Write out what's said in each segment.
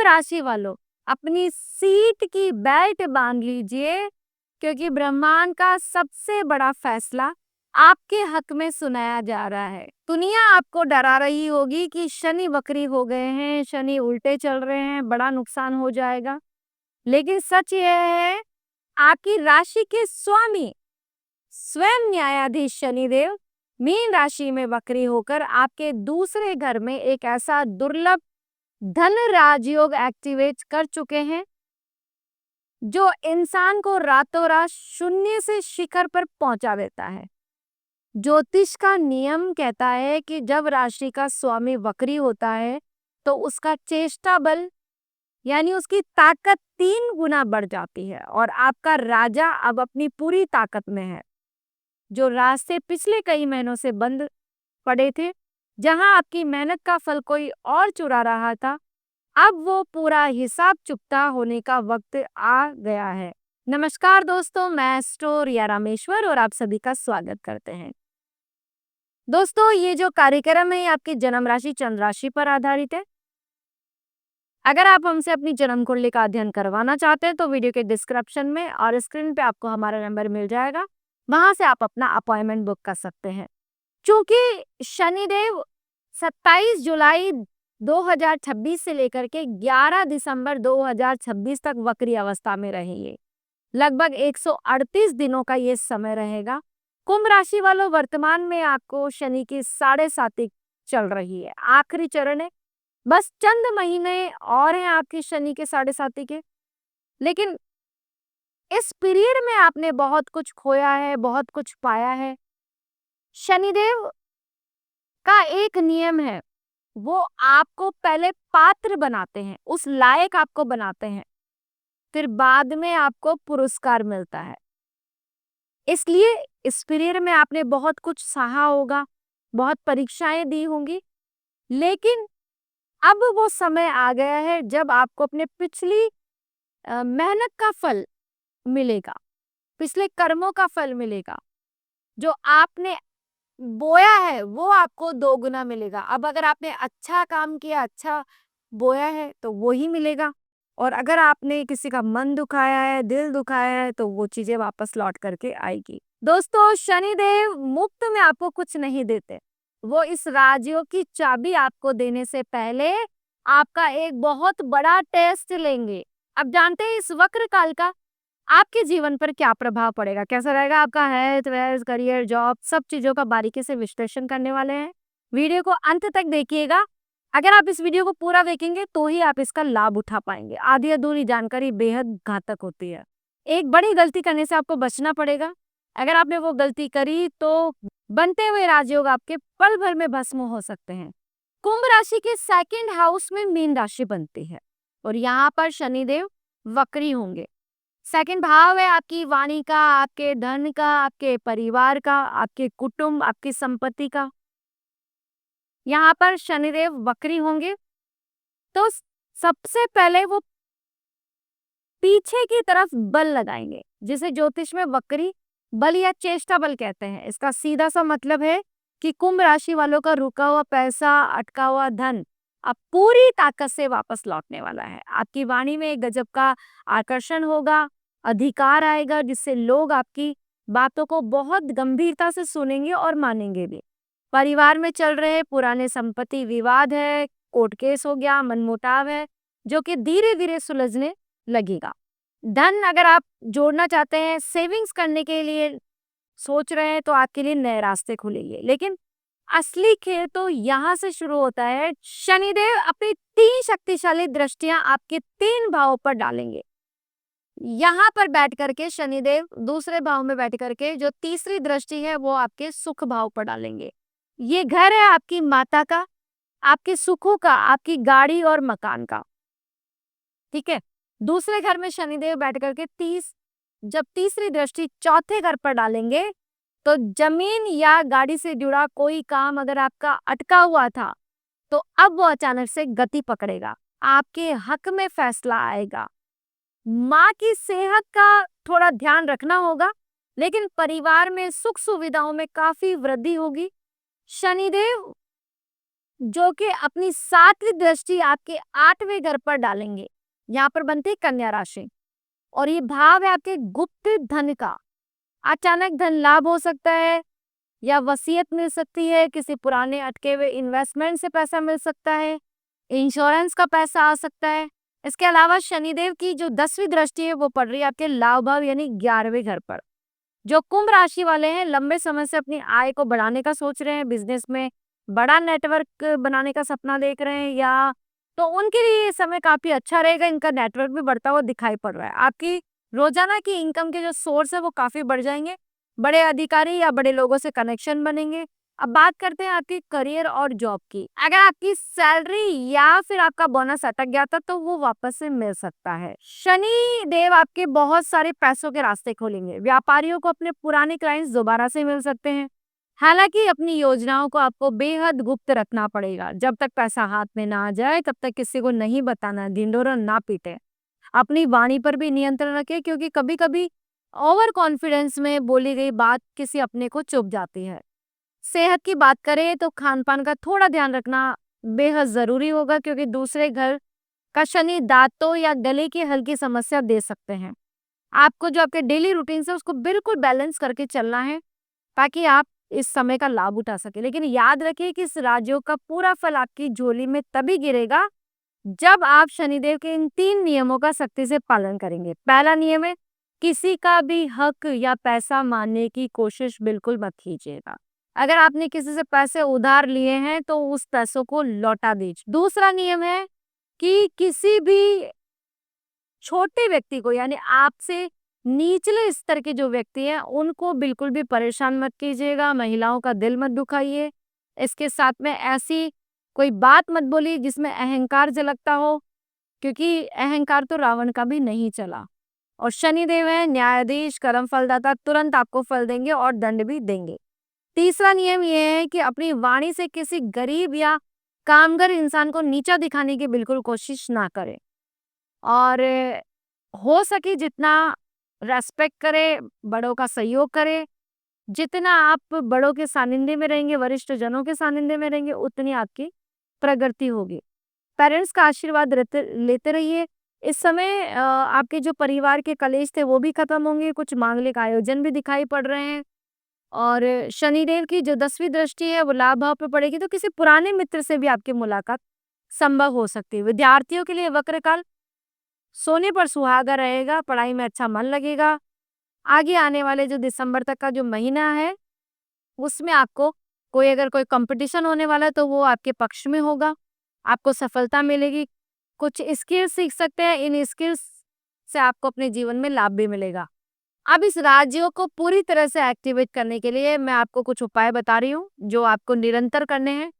राशि वालों अपनी सीट की बेल्ट बांध लीजिए, क्योंकि ब्रह्मांड का सबसे बड़ा फैसला आपके हक में सुनाया जा रहा है। दुनिया आपको डरा रही होगी कि शनि वक्री हो गए हैं, शनि उल्टे चल रहे हैं, बड़ा नुकसान हो जाएगा। लेकिन सच यह है, आपकी राशि के स्वामी स्वयं न्यायाधीश शनिदेव मीन राशि में वक्री होकर आपके दूसरे घर में एक ऐसा दुर्लभ धन राजयोग एक्टिवेट कर चुके हैं जो इंसान को रातों रात शून्य से शिखर पर पहुंचा देता है। ज्योतिष का नियम कहता है कि जब राशि का स्वामी वक्री होता है तो उसका चेष्टा बल यानी उसकी ताकत 3 गुना बढ़ जाती है और आपका राजा अब अपनी पूरी ताकत में है। जो रास्ते पिछले कई महीनों से बंद पड़े थे, जहां आपकी मेहनत का फल कोई और चुरा रहा था, अब वो पूरा हिसाब चुकता होने का वक्त आ गया है। नमस्कार दोस्तों, मैं एस्ट्रो रिया रामेश्वर और आप सभी का स्वागत करते हैं। दोस्तों, ये जो कार्यक्रम है आपकी जन्म राशि चंद्र राशि पर आधारित है। अगर आप हमसे अपनी जन्म कुंडली का अध्ययन करवाना चाहते हैं तो वीडियो के डिस्क्रिप्शन में और स्क्रीन पे आपको हमारा नंबर मिल जाएगा, वहां से आप अपना अपॉइंटमेंट बुक कर सकते हैं। क्योंकि शनिदेव 27 जुलाई 2026 से लेकर के 11 दिसंबर 2026 तक वक्री अवस्था में रहेंगे। लगभग 138 दिनों का ये समय रहेगा। कुंभ राशि वालों, वर्तमान में आपको शनि की 7.5 चल रही है, आखिरी चरण है। बस चंद महीने और हैं आपके शनि के 7.5 के। लेकिन इस पीरियड में आपने बहुत कुछ खोया है, बहुत कुछ पाया है। शनिदेव का एक नियम है, वो आपको पहले पात्र बनाते हैं, उस लायक आपको बनाते हैं, फिर बाद में आपको पुरस्कार मिलता है। इसलिए इस पीरियड में आपने बहुत कुछ सहा होगा, बहुत परीक्षाएं दी होंगी, लेकिन अब वो समय आ गया है जब आपको अपने पिछली मेहनत का फल मिलेगा, पिछले कर्मों का फल मिलेगा। जो आपने बोया है वो आपको 2 गुना मिलेगा। अब अगर आपने अच्छा काम किया, अच्छा बोया है तो वो ही मिलेगा, और अगर आपने किसी का मन दुखाया है, दिल दुखाया है, तो वो चीजें वापस लौट करके आएगी। दोस्तों, शनिदेव मुफ्त में आपको कुछ नहीं देते। वो इस राजयोग की चाबी आपको देने से पहले आपका एक बहुत बड़ा टेस्ट लेंगे। अब जानते हैं इस वक्र काल का आपके जीवन पर क्या प्रभाव पड़ेगा, कैसा रहेगा आपका हेल्थ, वेल्थ, करियर, जॉब, सब चीजों का बारीकी से विश्लेषण करने वाले हैं। वीडियो को अंत तक देखिएगा। अगर आप इस वीडियो को पूरा देखेंगे तो ही आप इसका लाभ उठा पाएंगे। आधी अधूरी जानकारी बेहद घातक होती है। एक बड़ी गलती करने से आपको बचना पड़ेगा। अगर आपने वो गलती करी तो बनते हुए राजयोग आपके पल भर में भस्म हो सकते हैं। कुंभ राशि के 2nd हाउस में मीन राशि बनती है और यहाँ पर शनिदेव वक्री होंगे। 2nd भाव है आपकी वाणी का, आपके धन का, आपके परिवार का, आपके कुटुंब, आपकी संपत्ति का। यहाँ पर शनिदेव वक्री होंगे तो सबसे पहले वो पीछे की तरफ बल लगाएंगे, जिसे ज्योतिष में वक्री बल या चेष्टा बल कहते हैं। इसका सीधा सा मतलब है कि कुंभ राशि वालों का रुका हुआ पैसा, अटका हुआ धन अब पूरी ताकत से वापस लौटने वाला है। आपकी वाणी में एक गजब का आकर्षण होगा, अधिकार आएगा, जिससे लोग आपकी बातों को बहुत गंभीरता से सुनेंगे और मानेंगे भी। परिवार में चल रहे पुराने संपत्ति विवाद है, कोर्ट केस हो गया, मनमुटाव है, जो कि धीरे धीरे सुलझने लगेगा। धन अगर आप जोड़ना चाहते हैं, सेविंग्स करने के लिए सोच रहे हैं, तो आपके लिए नए रास्ते खुलेंगे। लेकिन असली खेल तो यहाँ से शुरू होता है। शनिदेव अपनी 3 शक्तिशाली दृष्टियां आपके 3 भावों पर डालेंगे। यहाँ पर बैठ करके शनिदेव दूसरे भाव में बैठ करके जो तीसरी दृष्टि है वो आपके सुख भाव पर डालेंगे। ये घर है आपकी माता का, आपके सुखों का, आपकी गाड़ी और मकान का। ठीक है, दूसरे घर में शनिदेव बैठ करके जब तीसरी दृष्टि चौथे घर पर डालेंगे तो जमीन या गाड़ी से जुड़ा कोई काम अगर आपका अटका हुआ था तो अब वो अचानक से गति पकड़ेगा, आपके हक में फैसला आएगा। माँ की सेहत का थोड़ा ध्यान रखना होगा, लेकिन परिवार में सुख सुविधाओं में काफी वृद्धि होगी। शनिदेव जो कि अपनी 7वीं दृष्टि आपके 8वें घर पर डालेंगे। यहाँ पर बनती है कन्या राशि और ये भाव है आपके गुप्त धन का। अचानक धन लाभ हो सकता है या वसीयत मिल सकती है, किसी पुराने अटके हुए इन्वेस्टमेंट से पैसा मिल सकता है, इंश्योरेंस का पैसा आ सकता है। इसके अलावा शनिदेव की जो 10वीं दृष्टि है वो पड़ रही है आपके लाभ भाव यानी 11वें घर पर। जो कुंभ राशि वाले हैं, लंबे समय से अपनी आय को बढ़ाने का सोच रहे हैं, बिजनेस में बड़ा नेटवर्क बनाने का सपना देख रहे हैं, या तो उनके लिए ये समय काफी अच्छा रहेगा। इनका नेटवर्क भी बढ़ता हुआ दिखाई पड़ रहा है। आपकी रोजाना की इनकम के जो सोर्स है वो काफी बढ़ जाएंगे। बड़े अधिकारी या बड़े लोगों से कनेक्शन बनेंगे। अब बात करते हैं आपकी करियर और जॉब की। अगर आपकी सैलरी या फिर आपका बोनस अटक गया था तो वो वापस से मिल सकता है। शनि देव आपके बहुत सारे पैसों के रास्ते खोलेंगे। व्यापारियों को अपने पुराने क्लाइंट्स दोबारा से मिल सकते हैं। हालांकि अपनी योजनाओं को आपको बेहद गुप्त रखना पड़ेगा। जब तक पैसा हाथ में ना आ जाए तब तक किसी को नहीं बताना, ढिंढोरा ना पीटे। अपनी वाणी पर भी नियंत्रण रखें, क्योंकि कभी कभी ओवर कॉन्फिडेंस में बोली गई बात किसी अपने को चुभ जाती है। सेहत की बात करें तो खान पान का थोड़ा ध्यान रखना बेहद जरूरी होगा, क्योंकि दूसरे घर का शनि दांतों या गले की हल्की समस्या दे सकते हैं। आपको जो आपके डेली रूटीन है उसको बिल्कुल बैलेंस करके चलना है ताकि आप इस समय का लाभ उठा सके। लेकिन याद रखिए कि इस राजयोग का पूरा फल आपकी झोली में तभी गिरेगा जब आप शनिदेव के इन 3 नियमों का सख्ती से पालन करेंगे। पहला नियम है, किसी का भी हक या पैसा मानने की कोशिश बिल्कुल मत कीजिएगा। अगर आपने किसी से पैसे उधार लिए हैं तो उस पैसों को लौटा दीजिए। दूसरा नियम है कि किसी भी छोटे व्यक्ति को यानी आपसे निचले स्तर के जो व्यक्ति हैं उनको बिल्कुल भी परेशान मत कीजिएगा। महिलाओं का दिल मत दुखाइए। इसके साथ में ऐसी कोई बात मत बोलिए जिसमें अहंकार झलकता हो, क्योंकि अहंकार तो रावण का भी नहीं चला। और शनिदेव है न्यायाधीश, कर्म फलदाता, तुरंत आपको फल देंगे और दंड भी देंगे। तीसरा नियम ये है कि अपनी वाणी से किसी गरीब या कामगर इंसान को नीचा दिखाने की बिल्कुल कोशिश ना करें और हो सके जितना रेस्पेक्ट करें, बड़ों का सहयोग करें। जितना आप बड़ों के सानिध्य में रहेंगे, वरिष्ठ जनों के सानिध्य में रहेंगे, उतनी आपकी प्रगति होगी। पेरेंट्स का आशीर्वाद लेते रहिए। इस समय आपके जो परिवार के कलेश थे वो भी खत्म होंगे। कुछ मांगलिक आयोजन भी दिखाई पड़ रहे हैं और शनिदेव की जो 10वीं दृष्टि है वो लाभ भाव पे पड़ेगी, तो किसी पुराने मित्र से भी आपकी मुलाकात संभव हो सकती है। विद्यार्थियों के लिए वक्र काल सोने पर सुहागा रहेगा, पढ़ाई में अच्छा मन लगेगा। आगे आने वाले जो दिसंबर तक का जो महीना है उसमें आपको अगर कोई कंपटीशन होने वाला है तो वो आपके पक्ष में होगा, आपको सफलता मिलेगी। कुछ स्किल्स सीख सकते हैं, इन स्किल्स से आपको अपने जीवन में लाभ भी मिलेगा। अब इस राज्यों को पूरी तरह से एक्टिवेट करने के लिए मैं आपको कुछ उपाय बता रही हूँ जो आपको निरंतर करने हैं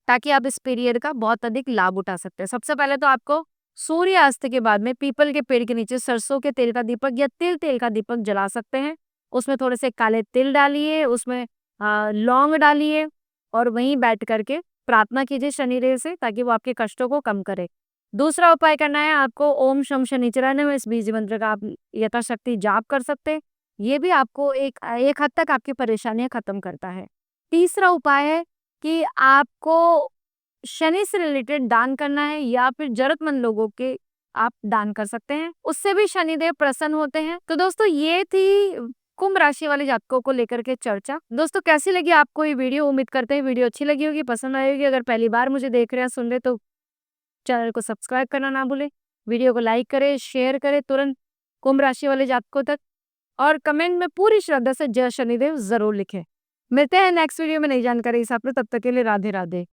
ताकि आप इस पीरियड का बहुत अधिक लाभ उठा सकते हैं। सबसे पहले तो आपको सूर्यास्त के बाद में पीपल के पेड़ के नीचे सरसों के तेल का दीपक या तिल तेल का दीपक जला सकते हैं। उसमें थोड़े से काले तिल डालिए, उसमें लौंग डालिए और वहीं बैठ करके प्रार्थना कीजिए शनिदेव से ताकि वो आपके कष्टों को कम करे। दूसरा उपाय करना है आपको ओम शम शनिचराय नमः, इस बीज मंत्र का आप यथाशक्ति जाप कर सकते हैं। ये भी आपको एक हद तक आपकी परेशानियां खत्म करता है। तीसरा उपाय है कि आपको शनि से रिलेटेड दान करना है या फिर जरूरतमंद लोगों के आप दान कर सकते हैं, उससे भी शनिदेव प्रसन्न होते हैं। तो दोस्तों ये थी कुंभ राशि वाले जातकों को लेकर के चर्चा। दोस्तों कैसी लगी आपको ये वीडियो? उम्मीद करते हैं वीडियो अच्छी लगी होगी, पसंद आई होगी। अगर पहली बार मुझे देख रहे हैं, सुन रहे तो चैनल को सब्सक्राइब करना ना भूलें। वीडियो को लाइक करें, शेयर करें तुरंत कुंभ राशि वाले जातकों तक, और कमेंट में पूरी श्रद्धा से जय शनिदेव जरूर लिखें। मिलते हैं नेक्स्ट वीडियो में नई जानकारी के साथ में, तब तक के लिए राधे राधे।